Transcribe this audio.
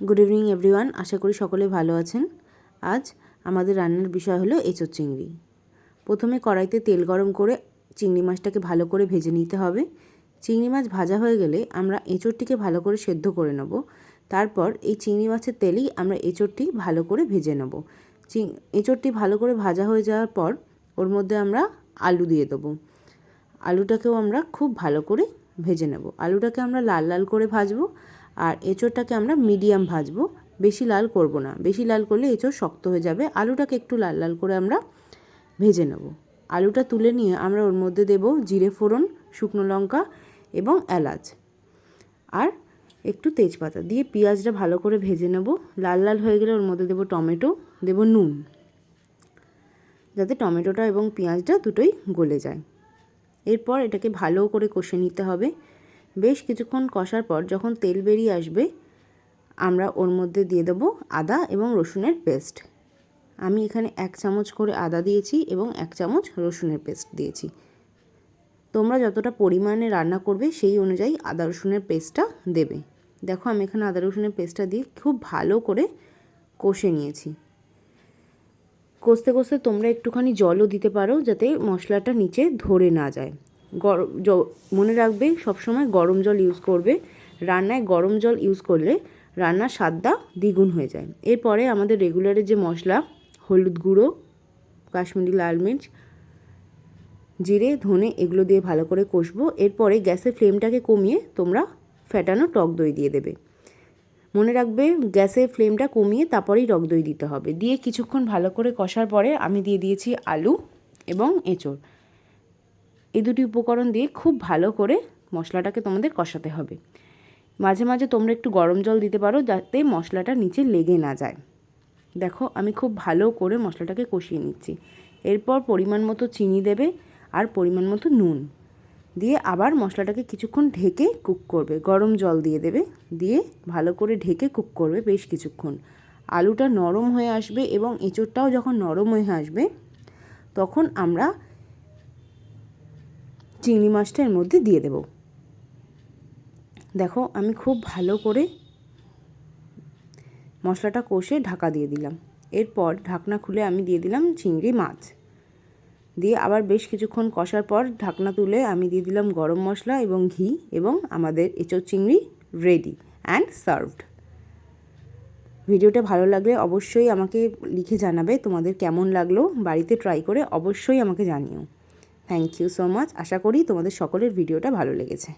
Good evening everyone. आशा करी सकले भालो आछेन। आज आमादेर रान्नार विषय हलो एचोर चिंगड़ी। प्रथमे कड़ाईते तेल गरम करे चिंगड़ी माछटाके भालो करे भेजे निते हबे। चिंगड़ी माछ भाजा हये गेले आमरा एचोरटिके भालो करे सेদ্ধ करे नेब। तारपर एई चिंगड़ी माछेर तेलेई आमरा एचोरटी भालो करे भेजे नेब। एचोरटी भालो करे भाजा हये जाओयार पर ओर मध्य आमरा आलू दिये देब। आलूटाकेও आमरा खूब भालो करे भेजे नेब। आलूटाके आमरा लाल लाल करे भाजबो और एचोरटाके आमरा मिडियाम भाजबो, बेशी लाल करब ना। बेशी लाल करले एचोर शक्त हये जाबे। आलूटाके एकटू लाल लाल करे आमरा भेजे नेब। आलूटा तुले निये आमरा ओर मध्य देब जिरे फोड़न, शुकनो लंका एबं एलाच और एकटू तेजपाता दिए पेঁয়াজটা भालो करे भेजे नेब। लाल लाल हये गेले ओर मध्य देब टमेटो, देब नुन जाते टमेटोटा एबं पेঁয়াজটা दुटोई गले जाय। एरपर एटाके भालो करे कषे निते हबे। बेश किछुक्षण कषार पर जखन तेल बेरिये आसबे आमरा ओर मध्य दिये देब आदा एबं रसुनेर पेस्ट। आमी एखाने 1 चामच करे आदा दिएछि एबं 1 चामच रसुनेर पेस्ट दिएछि। तोमरा जतटा परिमाणे रान्ना करबे सेई अनुयायी आदा रसुनेर पेस्टटा देबे। देखो आमी एखाने आदा रसुनेर पेस्टटा दिए खूब भालो करे कषे निएछि। कषते कषते तोमरा एकटुखानी जलও दिते पारो जाते मशलाटा नीचे धरे ना जाय। मने राखबे सब समय गरम जल यूज करबे। रान्नाय गरम जल यूज करले रान्नार स्वादटा द्विगुण हये जाय। एरपरे आमादेर रेगुलारेर जे मशला हलुद गुঁড়ো, काश्मीरी लाल मिर्च, जिरे, धने एगुलो दिए भालो करे कषबो। एरपरे ग्यासेर फ्लेमटाके कमिয়ে तोमरा फैटानो टक दई दिए देबे। मने राखबे ग्यासेर फ्लेमटा कमिয়ে तारपरेই टक दई दिते हबे। दिए किछुक्षण भालो करे कषार परे आमी दिए दिएछि आलू एबं एঁচোড়। এই দুটি উপকরণ দিয়ে খুব ভালো করে মশলাটাকে তোমাদের কষাতে হবে। মাঝে মাঝে তোমরা একটু গরম জল দিতে পারো যাতে মশলাটা নিচে লেগে না যায়। দেখো আমি খুব ভালো করে মশলাটাকে কষিয়ে নিচ্ছি। এরপর পরিমাণ মতো চিনি দেবে আর পরিমাণ মতো নুন দিয়ে আবার মশলাটাকে কিছুক্ষণ ঢেকে কুক করবে। গরম জল দিয়ে দেবে, দিয়ে ভালো করে ঢেকে কুক করবে বেশ কিছুক্ষণ। আলুটা নরম হয়ে আসবে এবং এঁচোড়টাও যখন নরম হয়ে আসবে তখন আমরা চিংড়ি মাছটা এর মধ্যে দিয়ে দেব। দেখো আমি খুব ভালো করে মশলাটা কষে ঢাকা দিয়ে দিলাম। এরপর ঢাকনা খুলে আমি দিয়ে দিলাম চিংড়ি মাছ। দিয়ে আবার বেশ কিছুক্ষণ কষার পর ঢাকনা তুলে আমি দিয়ে দিলাম গরম মশলা এবং ঘি এবং আমাদের এঁচোড় চিংড়ি রেডি অ্যান্ড সার্ভড। ভিডিওটা ভালো লাগলে অবশ্যই আমাকে লিখে জানাবে তোমাদের কেমন লাগলো। বাড়িতে ট্রাই করে অবশ্যই আমাকে জানিও। Thank you so much. আশা করি তোমাদের সকলের ভিডিওটা ভালো লেগেছে।